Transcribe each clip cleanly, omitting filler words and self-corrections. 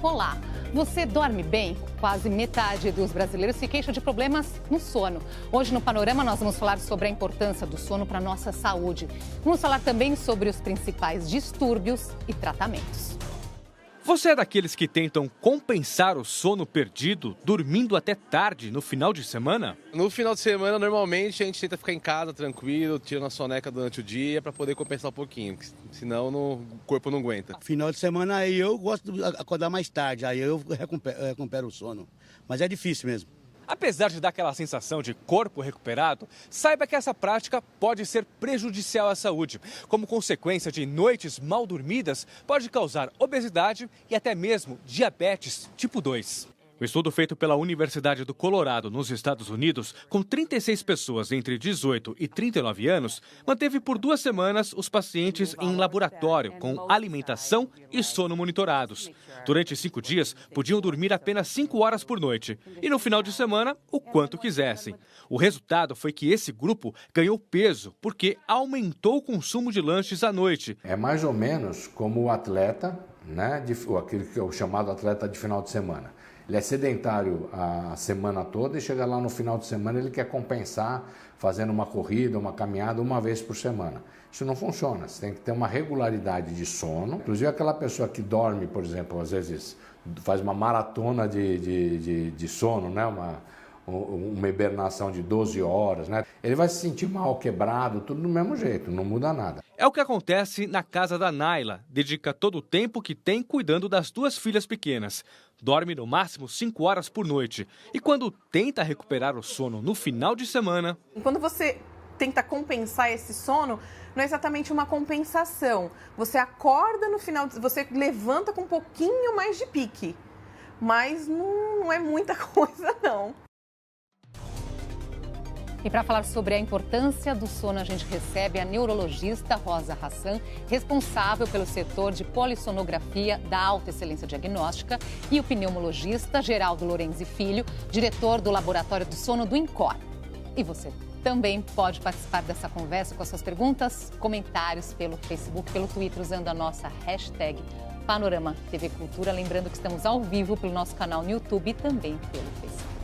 Olá, você dorme bem? Quase metade dos brasileiros se queixa de problemas no sono. Hoje no Panorama nós vamos falar sobre a importância do sono para a nossa saúde. Vamos falar também sobre os principais distúrbios e tratamentos. Você é daqueles que tentam compensar o sono perdido dormindo até tarde no final de semana? No final de semana, normalmente, a gente tenta ficar em casa tranquilo, tirando a soneca durante o dia para poder compensar um pouquinho, senão o corpo não aguenta. Final de semana aí eu gosto de acordar mais tarde, aí eu recupero o sono, mas é difícil mesmo. Apesar de dar aquela sensação de corpo recuperado, saiba que essa prática pode ser prejudicial à saúde. Como consequência de noites mal dormidas, pode causar obesidade e até mesmo diabetes tipo 2. O estudo feito pela Universidade do Colorado, nos Estados Unidos, com 36 pessoas entre 18 e 39 anos, manteve por 2 semanas os pacientes em laboratório, com alimentação e sono monitorados. Durante 5 dias, podiam dormir apenas 5 horas por noite e, no final de semana, o quanto quisessem. O resultado foi que esse grupo ganhou peso, porque aumentou o consumo de lanches à noite. É mais ou menos como o atleta, né, aquele que é o chamado atleta de final de semana. Ele é sedentário a semana toda e chega lá no final de semana ele quer compensar fazendo uma corrida, uma caminhada uma vez por semana. Isso não funciona, você tem que ter uma regularidade de sono. Inclusive aquela pessoa que dorme, por exemplo, às vezes faz uma maratona de sono, né? Uma hibernação de 12 horas, né? Ele vai se sentir mal, quebrado, tudo do mesmo jeito, não muda nada. É o que acontece na casa da Naila. Dedica todo o tempo que tem cuidando das 2 filhas pequenas. Dorme no máximo 5 horas por noite. E quando tenta recuperar o sono no final de semana... Quando você tenta compensar esse sono, não é exatamente uma compensação. Você acorda no final, você levanta com um pouquinho mais de pique. Mas não é muita coisa, não. E para falar sobre a importância do sono, a gente recebe a neurologista Rosa Hassan, responsável pelo setor de polissonografia da Alta Excelência Diagnóstica, e o pneumologista Geraldo Lorenzi Filho, diretor do Laboratório do Sono do INCOR. E você também pode participar dessa conversa com as suas perguntas, comentários pelo Facebook, pelo Twitter, usando a nossa hashtag Panorama TV Cultura. Lembrando que estamos ao vivo pelo nosso canal no YouTube e também pelo Facebook.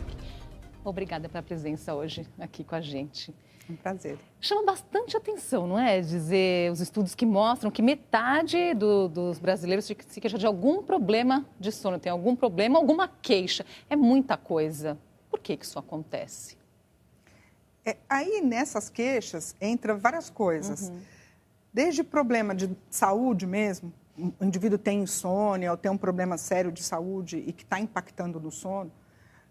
Obrigada pela presença hoje aqui com a gente. Um prazer. Chama bastante atenção, não é? Dizer os estudos que mostram que metade dos brasileiros se queixa de algum problema de sono, tem algum problema, alguma queixa. É muita coisa. Por que isso acontece? Aí nessas queixas entra várias coisas. Desde problema de saúde mesmo, o indivíduo tem insônia ou tem um problema sério de saúde e que está impactando no sono.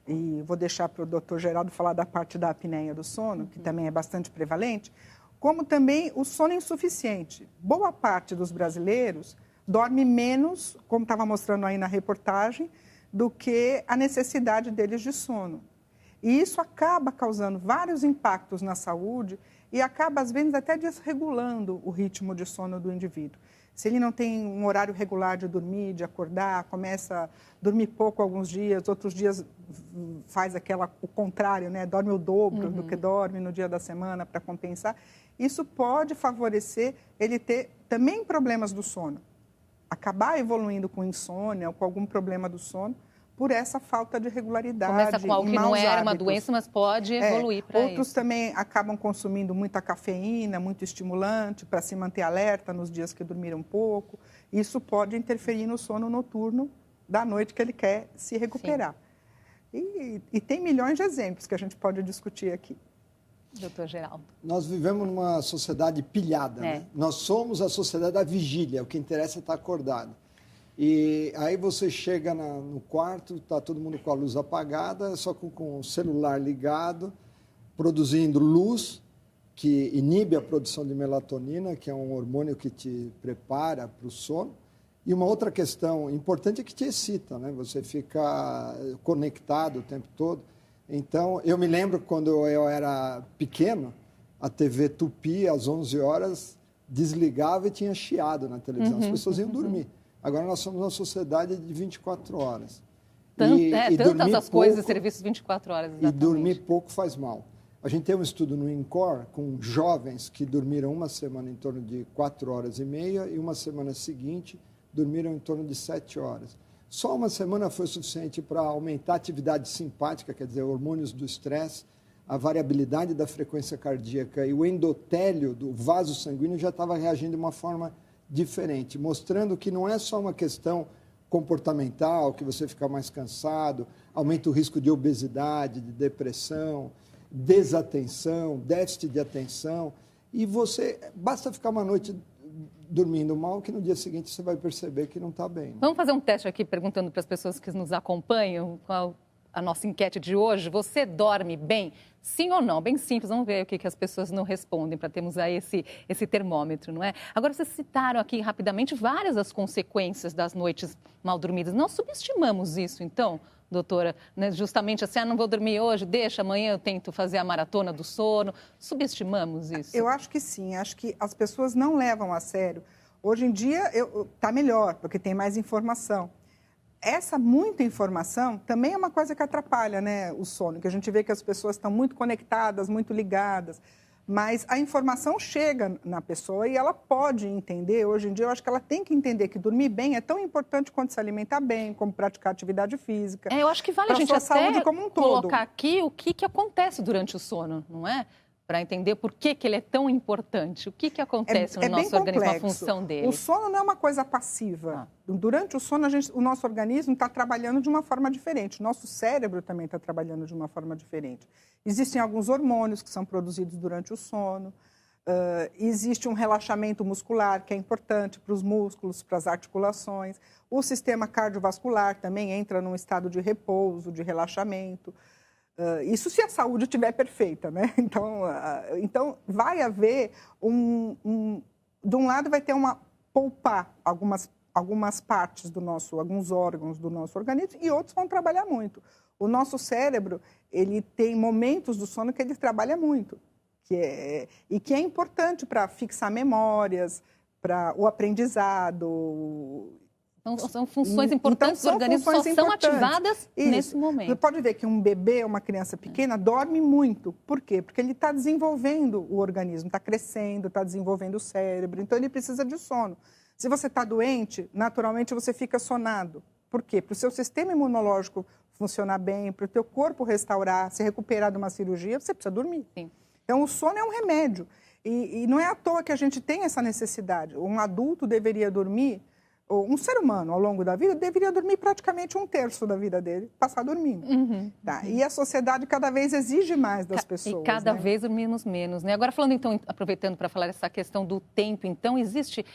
E vou deixar para o doutor Geraldo falar da parte da apneia do sono, que também é bastante prevalente, como também o sono insuficiente. Boa parte dos brasileiros dorme menos, como estava mostrando aí na reportagem, do que a necessidade deles de sono. E isso acaba causando vários impactos na saúde e acaba, às vezes, até desregulando o ritmo de sono do indivíduo. Se ele não tem um horário regular de dormir, de acordar, começa a dormir pouco alguns dias, outros dias faz o contrário, né? Dorme o dobro do que dorme no dia da semana para compensar. Isso pode favorecer ele ter também problemas do sono. Acabar evoluindo com insônia ou com algum problema do sono por essa falta de regularidade. Começa com algo que não era uma doença, mas pode evoluir para isso. Outros também acabam consumindo muita cafeína, muito estimulante para se manter alerta nos dias que dormiram pouco. Isso pode interferir no sono noturno da noite que ele quer se recuperar. E tem milhões de exemplos que a gente pode discutir aqui. Doutor Geraldo. Nós vivemos numa sociedade pilhada, né? Nós somos a sociedade da vigília, o que interessa é estar acordado. E aí você chega no quarto, está todo mundo com a luz apagada, só com o celular ligado, produzindo luz, que inibe a produção de melatonina, que é um hormônio que te prepara para o sono. E uma outra questão importante é que te excita, né? Você fica conectado o tempo todo. Então, eu me lembro quando eu era pequeno, a TV Tupi, às 11 horas, desligava e tinha chiado na televisão. As pessoas iam dormir. Agora nós somos uma sociedade de 24 horas. Tantas as coisas, serviços 24 horas, exatamente. E dormir pouco faz mal. A gente tem um estudo no INCOR com jovens que dormiram uma semana em torno de 4 horas e meia e uma semana seguinte dormiram em torno de 7 horas. Só uma semana foi suficiente para aumentar a atividade simpática, quer dizer, hormônios do estresse, a variabilidade da frequência cardíaca e o endotélio do vaso sanguíneo já estava reagindo de uma forma diferente, mostrando que não é só uma questão comportamental, que você fica mais cansado, aumenta o risco de obesidade, de depressão, desatenção, déficit de atenção, e basta ficar uma noite dormindo mal que no dia seguinte você vai perceber que não está bem. Vamos fazer um teste aqui perguntando para as pessoas que nos acompanham qual a nossa enquete de hoje. Você dorme bem? Sim ou não? Bem simples, vamos ver o que as pessoas não respondem para termos aí esse termômetro, não é? Agora, vocês citaram aqui rapidamente várias das consequências das noites mal dormidas. Nós subestimamos isso, então, doutora? Né? Justamente assim, não vou dormir hoje, deixa, amanhã eu tento fazer a maratona do sono. Subestimamos isso? Eu acho que sim, acho que as pessoas não levam a sério. Hoje em dia está melhor, porque tem mais informação. Essa muita informação também é uma coisa que atrapalha, né, o sono, que a gente vê que as pessoas estão muito conectadas, muito ligadas, mas a informação chega na pessoa e ela pode entender. Hoje em dia, eu acho que ela tem que entender que dormir bem é tão importante quanto se alimentar bem, como praticar atividade física. Eu acho que vale a gente até como um todo colocar aqui o que acontece durante o sono, não é? Para entender por que ele é tão importante. O que acontece no nosso organismo, a função dele? O sono não é uma coisa passiva. Durante o sono, o nosso organismo está trabalhando de uma forma diferente. O nosso cérebro também está trabalhando de uma forma diferente. Existem alguns hormônios que são produzidos durante o sono. Existe um relaxamento muscular que é importante para os músculos, para as articulações. O sistema cardiovascular também entra num estado de repouso, de relaxamento. Isso se a saúde estiver perfeita, né? Então vai haver de um lado vai ter poupar algumas partes alguns órgãos do nosso organismo e outros vão trabalhar muito. O nosso cérebro, ele tem momentos do sono que ele trabalha muito, que é importante para fixar memórias, para o aprendizado. São funções importantes do organismo, só são ativadas nesse momento. Você pode ver que um bebê, uma criança pequena, dorme muito. Por quê? Porque ele está desenvolvendo o organismo, está crescendo, está desenvolvendo o cérebro, então ele precisa de sono. Se você está doente, naturalmente você fica sonado. Por quê? Para o seu sistema imunológico funcionar bem, para o teu corpo restaurar, se recuperar de uma cirurgia, você precisa dormir. Sim. Então, o sono é um remédio. E não é à toa que a gente tem essa necessidade. Um adulto deveria dormir... Um ser humano, ao longo da vida, deveria dormir praticamente 1/3 da vida dele, passar dormindo. Tá? E a sociedade cada vez exige mais das pessoas. E cada vez dormimos menos, né? Agora, falando então, aproveitando para falar essa questão do tempo, então, existe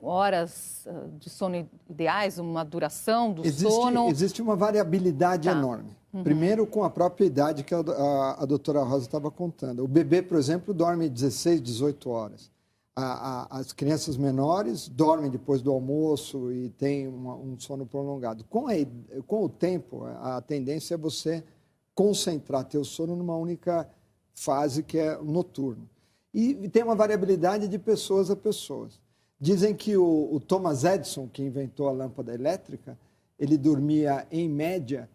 horas de sono ideais, uma duração do sono? Existe uma variabilidade enorme. Primeiro, com a própria idade que a doutora Rosa estava contando. O bebê, por exemplo, dorme 16, 18 horas. As crianças menores dormem depois do almoço e têm um sono prolongado. Com o tempo, a tendência é você concentrar teu sono numa única fase, que é noturno. E tem uma variabilidade de pessoas a pessoas. Dizem que o Thomas Edison, que inventou a lâmpada elétrica, ele dormia, em média,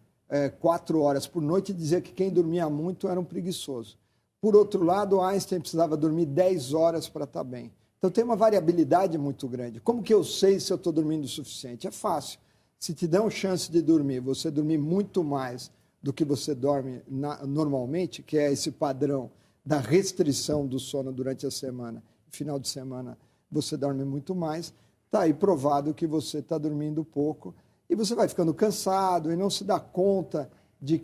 4 horas por noite e dizia que quem dormia muito era um preguiçoso. Por outro lado, Einstein precisava dormir 10 horas para estar bem. Então, tem uma variabilidade muito grande. Como que eu sei se eu estou dormindo o suficiente? É fácil. Se te dão chance de dormir, você dormir muito mais do que você dorme normalmente, que é esse padrão da restrição do sono durante a semana, final de semana você dorme muito mais, está aí provado que você está dormindo pouco e você vai ficando cansado e não se dá conta de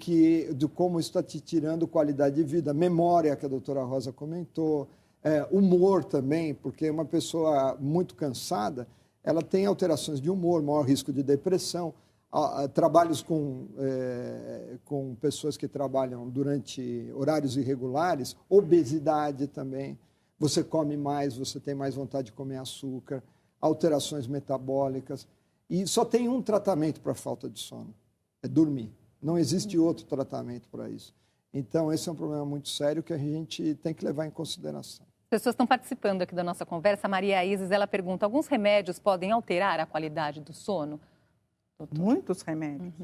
como está te tirando qualidade de vida, memória, que a doutora Rosa comentou, humor também, porque uma pessoa muito cansada, ela tem alterações de humor, maior risco de depressão, trabalhos com pessoas que trabalham durante horários irregulares, obesidade também, você come mais, você tem mais vontade de comer açúcar, alterações metabólicas, e só tem um tratamento para a falta de sono, é dormir. Não existe outro tratamento para isso. Então, esse é um problema muito sério que a gente tem que levar em consideração. As pessoas estão participando aqui da nossa conversa. A Maria Isis, ela pergunta, alguns remédios podem alterar a qualidade do sono? Doutor? Muitos remédios.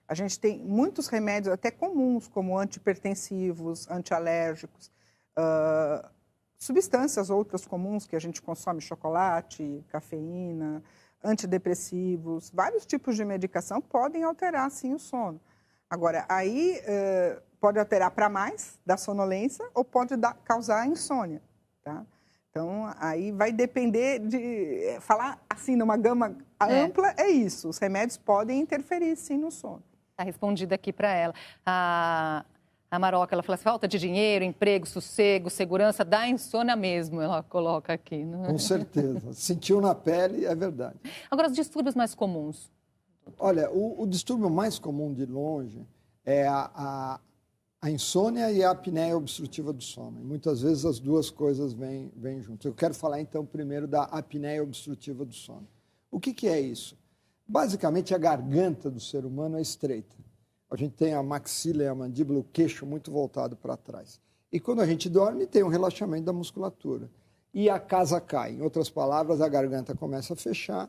A gente tem muitos remédios, até comuns, como antihipertensivos, antialérgicos, substâncias outras comuns que a gente consome, chocolate, cafeína, antidepressivos, vários tipos de medicação podem alterar, sim, o sono. Agora, aí pode alterar para mais da sonolência ou pode causar insônia, tá? Então, aí vai depender de... Falar assim, numa gama ampla, é isso. Os remédios podem interferir, sim, no sono. Está respondida aqui para ela. A Maroca, ela fala assim, falta de dinheiro, emprego, sossego, segurança, dá insônia mesmo, ela coloca aqui. Não é? Com certeza. Sentiu na pele, é verdade. Agora, os distúrbios mais comuns. Olha, o distúrbio mais comum de longe é a insônia e a apneia obstrutiva do sono. E muitas vezes as duas coisas vêm juntas. Eu quero falar, então, primeiro da apneia obstrutiva do sono. O que é isso? Basicamente, a garganta do ser humano é estreita. A gente tem a maxila e a mandíbula, o queixo muito voltado para trás. E quando a gente dorme, tem um relaxamento da musculatura. E a casa cai. Em outras palavras, a garganta começa a fechar.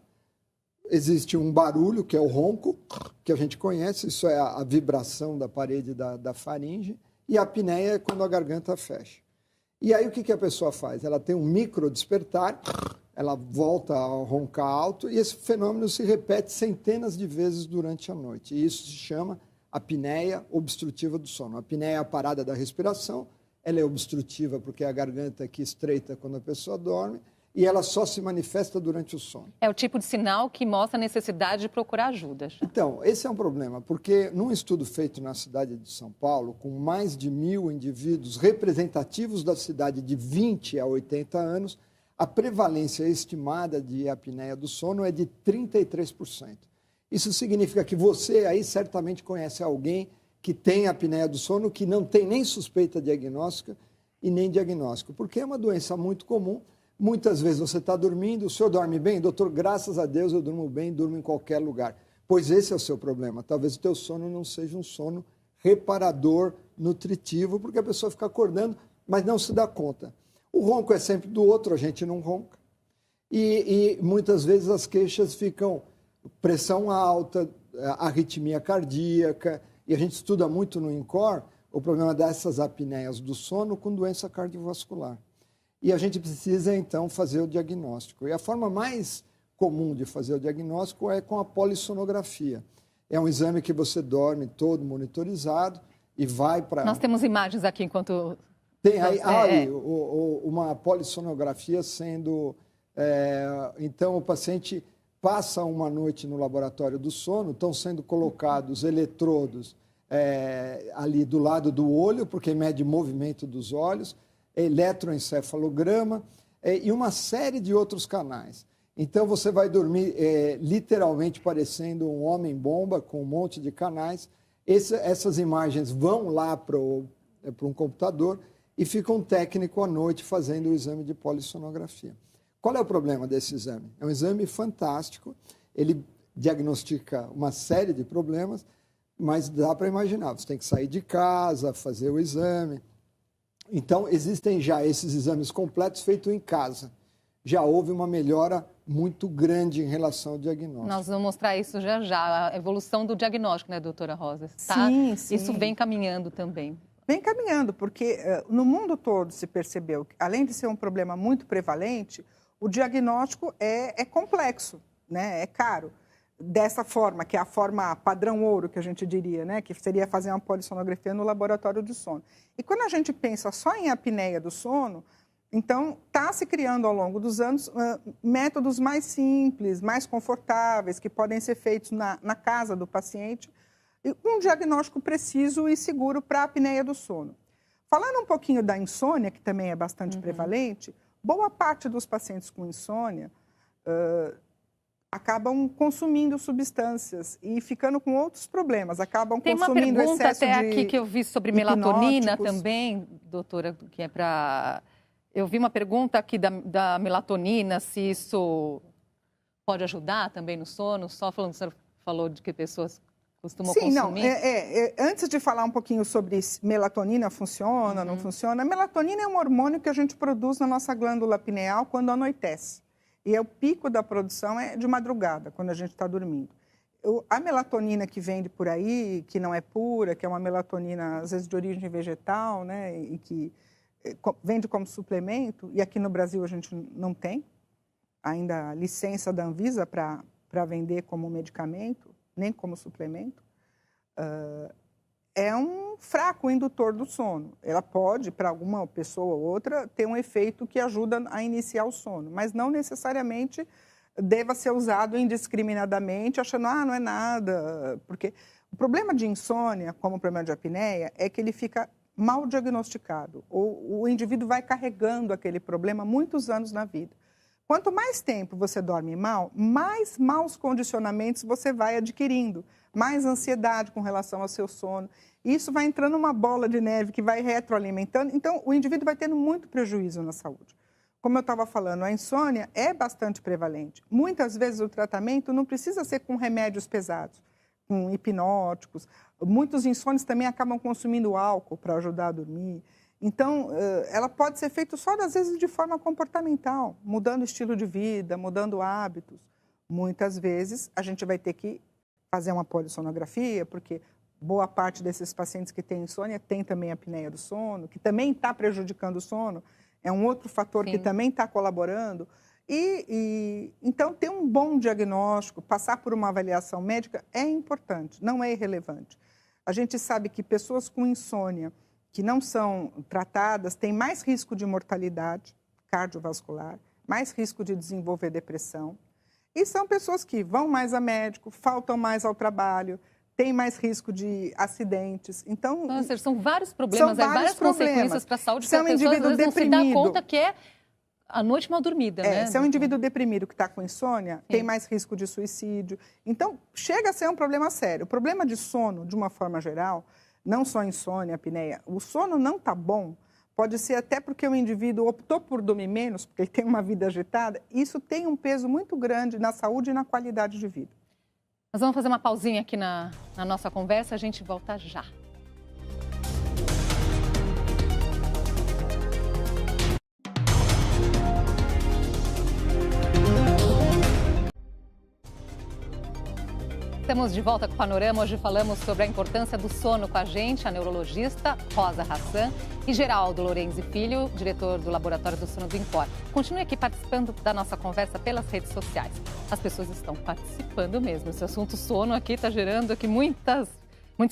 Existe um barulho, que é o ronco, que a gente conhece. Isso é a vibração da parede da faringe. E a apneia é quando a garganta fecha. E aí, o que a pessoa faz? Ela tem um micro despertar, ela volta a roncar alto, e esse fenômeno se repete centenas de vezes durante a noite. E isso se chama apneia obstrutiva do sono. A apneia é a parada da respiração, ela é obstrutiva porque a garganta aqui estreita quando a pessoa dorme e ela só se manifesta durante o sono. É o tipo de sinal que mostra a necessidade de procurar ajuda. Então, esse é um problema, porque num estudo feito na cidade de São Paulo, com mais de 1.000 indivíduos representativos da cidade de 20 a 80 anos, a prevalência estimada de apneia do sono é de 33%. Isso significa que você aí certamente conhece alguém que tem apneia do sono, que não tem nem suspeita diagnóstica e nem diagnóstico, porque é uma doença muito comum. Muitas vezes você está dormindo, o senhor dorme bem? Doutor, graças a Deus eu durmo bem, durmo em qualquer lugar. Pois esse é o seu problema. Talvez o teu sono não seja um sono reparador, nutritivo, porque a pessoa fica acordando, mas não se dá conta. O ronco é sempre do outro, a gente não ronca. E muitas vezes as queixas ficam pressão alta, arritmia cardíaca, e a gente estuda muito no INCOR o problema dessas apneias do sono com doença cardiovascular. E a gente precisa, então, fazer o diagnóstico. E a forma mais comum de fazer o diagnóstico é com a polissonografia. É um exame que você dorme todo monitorizado e vai para... Nós temos imagens aqui enquanto... Tem aí uma polissonografia sendo... então, o paciente passa uma noite no laboratório do sono, estão sendo colocados eletrodos ali do lado do olho, porque mede o movimento dos olhos, eletroencefalograma e uma série de outros canais. Então, você vai dormir literalmente parecendo um homem-bomba com um monte de canais. Essas imagens vão lá para um computador e fica um técnico à noite fazendo o exame de polissonografia. Qual é o problema desse exame? É um exame fantástico, ele diagnostica uma série de problemas, mas dá para imaginar, você tem que sair de casa, fazer o exame. Então, existem já esses exames completos feitos em casa. Já houve uma melhora muito grande em relação ao diagnóstico. Nós vamos mostrar isso já, a evolução do diagnóstico, né, doutora Rosa? Sim, sim. Isso vem caminhando também. Vem caminhando, porque no mundo todo se percebeu que, além de ser um problema muito prevalente, o diagnóstico é complexo, né? É caro. Dessa forma, que é a forma padrão ouro, que a gente diria, né? Que seria fazer uma polissonografia no laboratório de sono. E quando a gente pensa só em apneia do sono, então está se criando ao longo dos anos métodos mais simples, mais confortáveis, que podem ser feitos na casa do paciente, e um diagnóstico preciso e seguro para a apneia do sono. Falando um pouquinho da insônia, que também é bastante prevalente, boa parte dos pacientes com insônia acabam consumindo substâncias e ficando com outros problemas, acabam consumindo excesso de... Tem uma pergunta até aqui que eu vi sobre melatonina também, doutora, que é para... Eu vi uma pergunta aqui da melatonina, se isso pode ajudar também no sono, só falando, o senhor falou de que pessoas costumam consumir. Sim, antes de falar um pouquinho sobre se melatonina funciona, não funciona, a melatonina é um hormônio que a gente produz na nossa glândula pineal quando anoitece. E o pico da produção é de madrugada, quando a gente está dormindo. A melatonina que vende por aí, que não é pura, que é uma melatonina, às vezes, de origem vegetal, né, e que vende como suplemento, e aqui no Brasil a gente não tem, ainda licença da Anvisa para vender como medicamento, nem como suplemento, é um fraco indutor do sono. Ela pode, para alguma pessoa ou outra, ter um efeito que ajuda a iniciar o sono, mas não necessariamente deva ser usado indiscriminadamente, achando, não é nada. Porque o problema de insônia, como o problema de apneia, é que ele fica mal diagnosticado. Ou o indivíduo vai carregando aquele problema muitos anos na vida. Quanto mais tempo você dorme mal, mais maus condicionamentos você vai adquirindo, mais ansiedade com relação ao seu sono. Isso vai entrando uma bola de neve que vai retroalimentando. Então, o indivíduo vai tendo muito prejuízo na saúde. Como eu estava falando, a insônia é bastante prevalente. Muitas vezes o tratamento não precisa ser com remédios pesados, com hipnóticos. Muitos insônios também acabam consumindo álcool para ajudar a dormir. Então, ela pode ser feita só, às vezes, de forma comportamental, mudando o estilo de vida, mudando hábitos. Muitas vezes, a gente vai ter que fazer uma polissonografia, porque boa parte desses pacientes que têm insônia tem também a apneia do sono, que também está prejudicando o sono, é um outro fator que também está colaborando. Então, ter um bom diagnóstico, passar por uma avaliação médica é importante, não é irrelevante. A gente sabe que pessoas com insônia que não são tratadas têm mais risco de mortalidade cardiovascular, mais risco de desenvolver depressão. E são pessoas que vão mais a médico, faltam mais ao trabalho, têm mais risco de acidentes. Então, são vários problemas, várias consequências para a saúde que a pessoa às vezes não se dá conta que é a noite mal dormida, né? Se é um indivíduo deprimido que está com insônia, tem mais risco de suicídio. Então, chega a ser um problema sério. O problema de sono, de uma forma geral, não só insônia, apneia, o sono não está bom, pode ser até porque o indivíduo optou por dormir menos, porque ele tem uma vida agitada, isso tem um peso muito grande na saúde e na qualidade de vida. Nós vamos fazer uma pausinha aqui na nossa conversa, a gente volta já. Estamos de volta com o Panorama. Hoje falamos sobre a importância do sono com a gente, a neurologista Rosa Hassan e Geraldo Lorenzi Filho, diretor do Laboratório do Sono do INCOR. Continue aqui participando da nossa conversa pelas redes sociais. As pessoas estão participando mesmo. Esse assunto sono aqui está gerando aqui muitos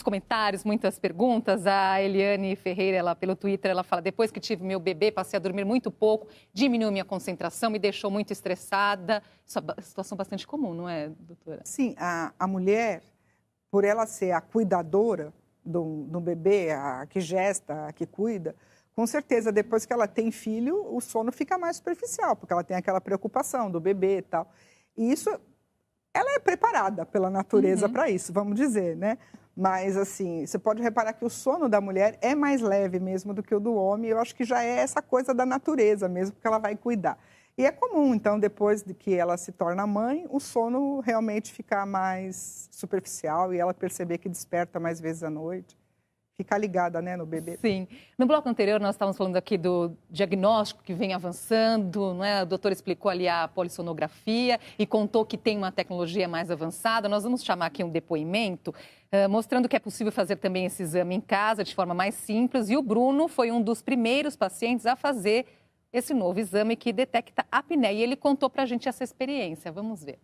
comentários, muitas perguntas. A Eliane Ferreira, ela, pelo Twitter, ela fala: depois que tive meu bebê, passei a dormir muito pouco, diminuiu minha concentração, me deixou muito estressada. Isso é uma situação bastante comum, não é, doutora? Sim, a mulher, por ela ser a cuidadora do bebê, a que gesta, a que cuida, com certeza, depois que ela tem filho, o sono fica mais superficial, porque ela tem aquela preocupação do bebê e tal. E isso, ela é preparada pela natureza para isso, vamos dizer, né? Mas, assim, você pode reparar que o sono da mulher é mais leve mesmo do que o do homem. Eu acho que já é essa coisa da natureza mesmo, porque ela vai cuidar. E é comum, então, depois de que ela se torna mãe, o sono realmente ficar mais superficial e ela perceber que desperta mais vezes à noite. Ficar ligada, né, no bebê. Sim. No bloco anterior, nós estávamos falando aqui do diagnóstico que vem avançando, não é? O doutor explicou ali a polissonografia e contou que tem uma tecnologia mais avançada. Nós vamos chamar aqui um depoimento, mostrando que é possível fazer também esse exame em casa de forma mais simples. E o Bruno foi um dos primeiros pacientes a fazer esse novo exame que detecta apneia. E ele contou para a gente essa experiência. Vamos ver.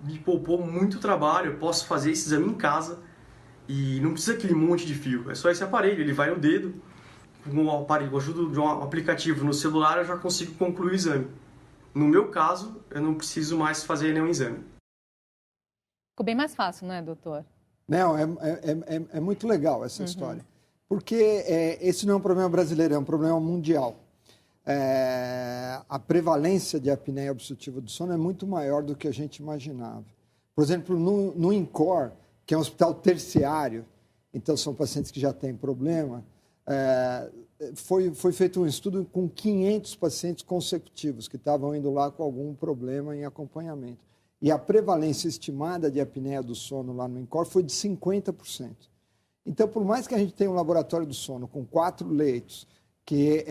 Me poupou muito trabalho, eu posso fazer esse exame em casa. E não precisa aquele monte de fio, é só esse aparelho, ele vai no dedo, com o aparelho, com a ajuda de um aplicativo no celular, eu já consigo concluir o exame. No meu caso, eu não preciso mais fazer nenhum exame. Ficou bem mais fácil, não é, doutor? Não, é muito legal essa história, porque esse não é um problema brasileiro, é um problema mundial. A prevalência de apneia obstrutiva do sono é muito maior do que a gente imaginava. Por exemplo, no INCOR, que é um hospital terciário, então são pacientes que já têm problema, foi feito um estudo com 500 pacientes consecutivos que estavam indo lá com algum problema em acompanhamento. E a prevalência estimada de apneia do sono lá no INCOR foi de 50%. Então, por mais que a gente tenha um laboratório do sono com 4 leitos, que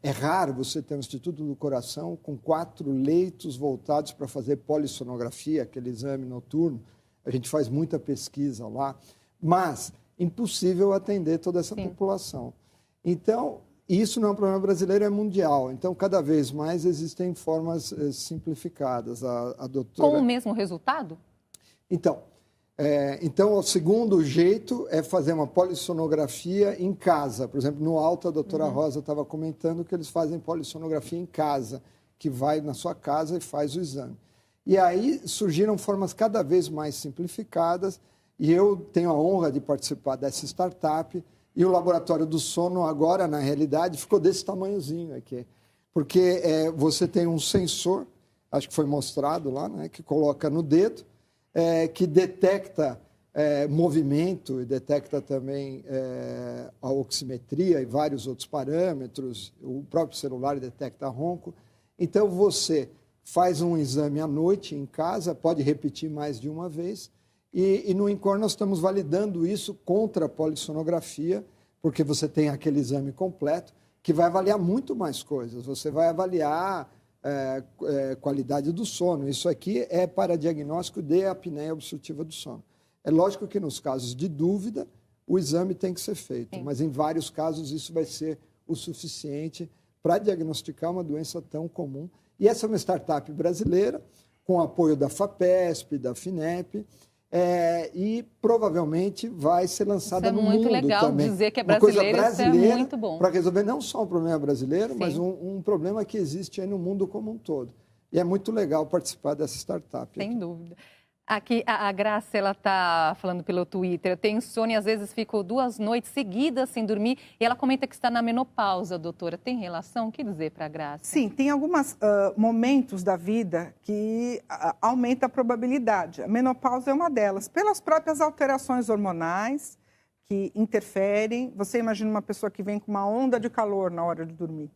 é raro você ter um Instituto do Coração com 4 leitos voltados para fazer polissonografia, aquele exame noturno, a gente faz muita pesquisa lá, mas impossível atender toda essa população. Então, E isso não é um problema brasileiro, é mundial. Então, cada vez mais existem formas simplificadas. A doutora... Com o mesmo resultado? Então, o segundo jeito é fazer uma polissonografia em casa. Por exemplo, no Alto, a doutora Rosa estava comentando que eles fazem polissonografia em casa, que vai na sua casa e faz o exame. E aí surgiram formas cada vez mais simplificadas, e eu tenho a honra de participar dessa startup. E o laboratório do sono agora, na realidade, ficou desse tamanhozinho aqui. Porque você tem um sensor, acho que foi mostrado lá, né, que coloca no dedo, que detecta movimento e detecta também a oximetria e vários outros parâmetros. O próprio celular detecta ronco. Então, você faz um exame à noite em casa, pode repetir mais de uma vez. E no INCOR nós estamos validando isso contra a polissonografia, porque você tem aquele exame completo, que vai avaliar muito mais coisas. Você vai avaliar qualidade do sono. Isso aqui é para diagnóstico de apneia obstrutiva do sono. É lógico que nos casos de dúvida, o exame tem que ser feito, Sim. mas em vários casos isso vai ser o suficiente para diagnosticar uma doença tão comum. E essa é uma startup brasileira, com apoio da FAPESP, da FINEP, e provavelmente vai ser lançada no mundo também. Isso é muito legal dizer que é brasileira, isso é muito bom. Para resolver não só um problema brasileiro, Sim. mas um problema que existe aí no mundo como um todo. E é muito legal participar dessa startup. Sem dúvida. Aqui, a Graça, ela está falando pelo Twitter, tem insônia e às vezes ficou 2 noites seguidas sem dormir, e ela comenta que está na menopausa, doutora. Tem relação? O que dizer para a Graça? Sim, tem alguns momentos da vida que aumenta a probabilidade. A menopausa é uma delas, pelas próprias alterações hormonais que interferem. Você imagina uma pessoa que vem com uma onda de calor na hora de dormir,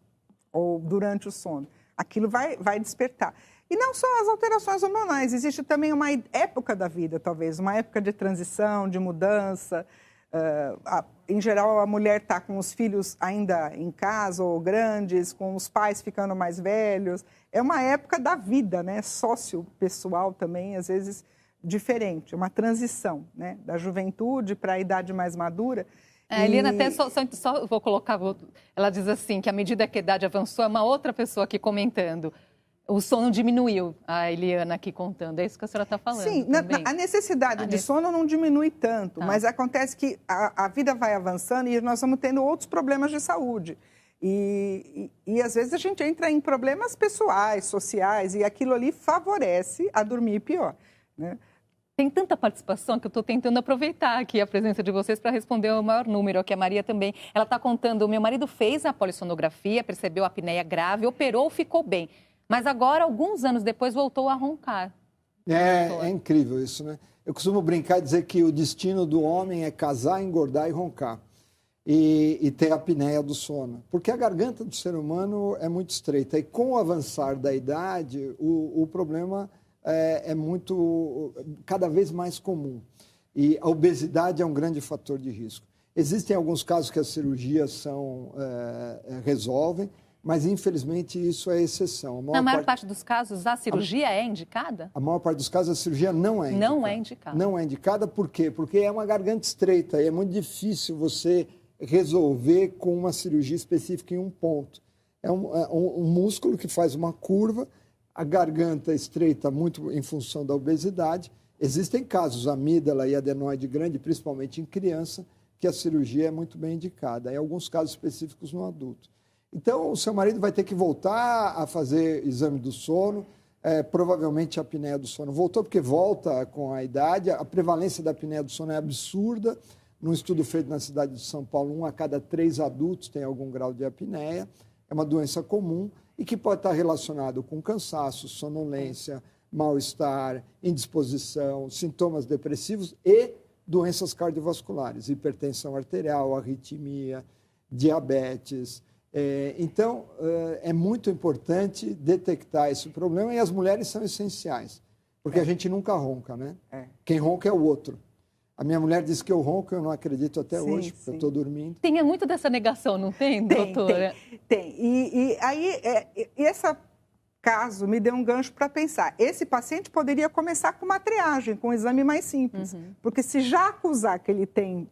ou durante o sono. Aquilo vai despertar. E não só as alterações hormonais, existe também uma época da vida, talvez, uma época de transição, de mudança. Em geral, a mulher está com os filhos ainda em casa ou grandes, com os pais ficando mais velhos. É uma época da vida, né? Sociopessoal também, às vezes, diferente. Uma transição, né? Da juventude para a idade mais madura. A Eliana até só vou colocar, ela diz assim, que à medida que a idade avançou, é uma outra pessoa aqui comentando. O sono diminuiu, a Eliana aqui contando. É isso que a senhora está falando. Sim, a necessidade de sono não diminui tanto, mas acontece que a vida vai avançando e nós vamos tendo outros problemas de saúde. E às vezes a gente entra em problemas pessoais, sociais, e aquilo ali favorece a dormir pior, né? Tem tanta participação que eu estou tentando aproveitar aqui a presença de vocês para responder o maior número, aqui a Maria também. Ela está contando, meu marido fez a polissonografia, percebeu a apneia grave, operou, ficou bem. Mas agora, alguns anos depois, voltou a roncar. É incrível isso, né? Eu costumo brincar e dizer que o destino do homem é casar, engordar e roncar. E ter a apneia do sono. Porque a garganta do ser humano é muito estreita. E com o avançar da idade, o problema é cada vez mais comum. E a obesidade é um grande fator de risco. Existem alguns casos que as cirurgias resolvem, mas, infelizmente, isso é exceção. Na maior parte dos casos, a cirurgia é indicada? A maior parte dos casos, a cirurgia não é indicada. Não é indicada. Não é indicada por quê? Porque é uma garganta estreita e é muito difícil você resolver com uma cirurgia específica em um ponto. É um músculo que faz uma curva, a garganta estreita muito em função da obesidade. Existem casos, amígdala e adenoide grande, principalmente em criança, que a cirurgia é muito bem indicada. Em alguns casos específicos no adulto. Então, o seu marido vai ter que voltar a fazer exame do sono, provavelmente a apneia do sono voltou, porque volta com a idade, a prevalência da apneia do sono é absurda. Num estudo feito na cidade de São Paulo, 1 a cada 3 adultos tem algum grau de apneia. É uma doença comum e que pode estar relacionado com cansaço, sonolência, mal-estar, indisposição, sintomas depressivos e doenças cardiovasculares, hipertensão arterial, arritmia, diabetes. Então, é muito importante detectar esse problema e as mulheres são essenciais, porque a gente nunca ronca, né? Quem ronca é o outro. A minha mulher disse que eu ronco, eu não acredito até hoje, porque eu estou dormindo. Tem muito dessa negação, não tem, doutora? Tem. E aí, esse caso me deu um gancho para pensar. Esse paciente poderia começar com uma triagem, com um exame mais simples, porque se já acusar que ele tem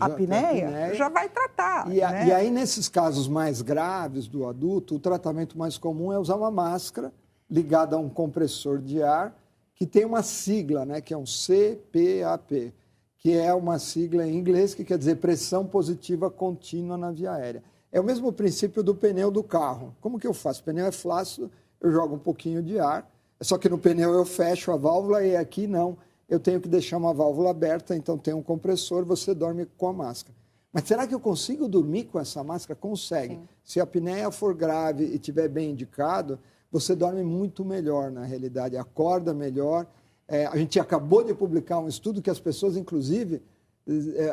a apneia, já vai tratar. E aí, nesses casos mais graves do adulto, o tratamento mais comum é usar uma máscara ligada a um compressor de ar, que tem uma sigla, né, que é um CPAP, que é uma sigla em inglês que quer dizer pressão positiva contínua na via aérea. É o mesmo princípio do pneu do carro. Como que eu faço? O pneu é flácido, eu jogo um pouquinho de ar, só que no pneu eu fecho a válvula e aqui não. Eu tenho que deixar uma válvula aberta, então tem um compressor, você dorme com a máscara. Mas será que eu consigo dormir com essa máscara? Consegue. Sim. Se a apneia for grave e estiver bem indicado, você dorme muito melhor, na realidade, acorda melhor. A gente acabou de publicar um estudo que as pessoas, inclusive,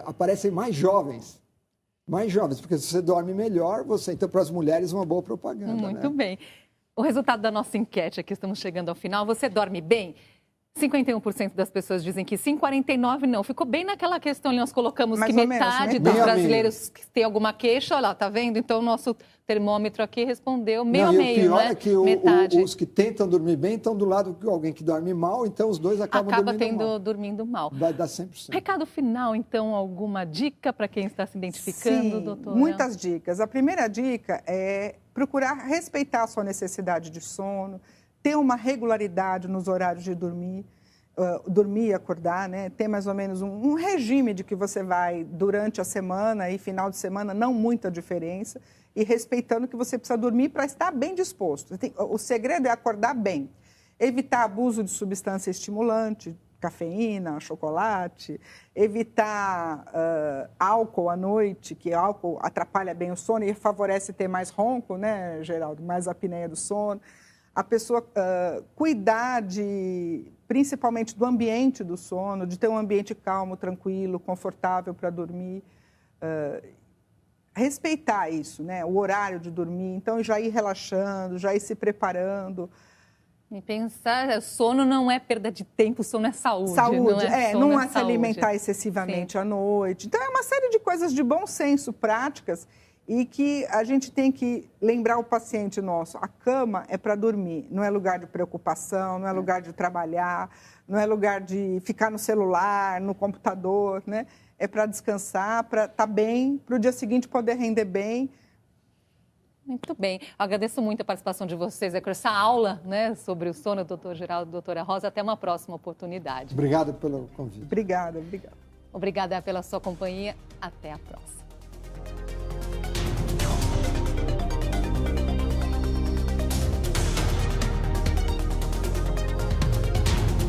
aparecem mais jovens. Mais jovens, porque se você dorme melhor, você... Então, para as mulheres, uma boa propaganda. Muito bem. O resultado da nossa enquete aqui, estamos chegando ao final. Você dorme bem? 51% das pessoas dizem que sim, 49% não. Ficou bem naquela questão ali, nós colocamos mais que metade dos brasileiros tem alguma queixa. Olha lá, tá vendo? Então, o nosso termômetro aqui respondeu meio a meio, né? E o pior é que os que tentam dormir bem estão do lado de alguém que dorme mal, então os dois acabam dormindo mal. Vai dar 100%. Recado final, então, alguma dica para quem está se identificando, doutora? Muitas dicas. A primeira dica é procurar respeitar a sua necessidade de sono, ter uma regularidade nos horários de dormir, dormir e acordar, né? Ter mais ou menos um regime de que você vai durante a semana e final de semana, não muita diferença, e respeitando que você precisa dormir para estar bem disposto. O segredo é acordar bem, evitar abuso de substância estimulante, cafeína, chocolate, evitar álcool à noite, que álcool atrapalha bem o sono e favorece ter mais ronco, né, Geraldo? Mais apneia do sono. A pessoa cuidar principalmente do ambiente do sono, de ter um ambiente calmo, tranquilo, confortável para dormir. Respeitar isso, né? O horário de dormir. Então, já ir relaxando, já ir se preparando. E pensar, sono não é perda de tempo, sono é saúde. Saúde, não é se alimentar excessivamente à noite. Então, é uma série de coisas de bom senso, práticas, e que a gente tem que lembrar o paciente nosso. A cama é para dormir, não é lugar de preocupação, não é lugar de trabalhar, não é lugar de ficar no celular, no computador, né? É para descansar, para estar bem, para o dia seguinte poder render bem. Muito bem. Eu agradeço muito a participação de vocês com essa aula, né, sobre o sono, doutor Geraldo, doutora Rosa. Até uma próxima oportunidade. Obrigado pelo convite. Obrigada. Obrigada pela sua companhia. Até a próxima.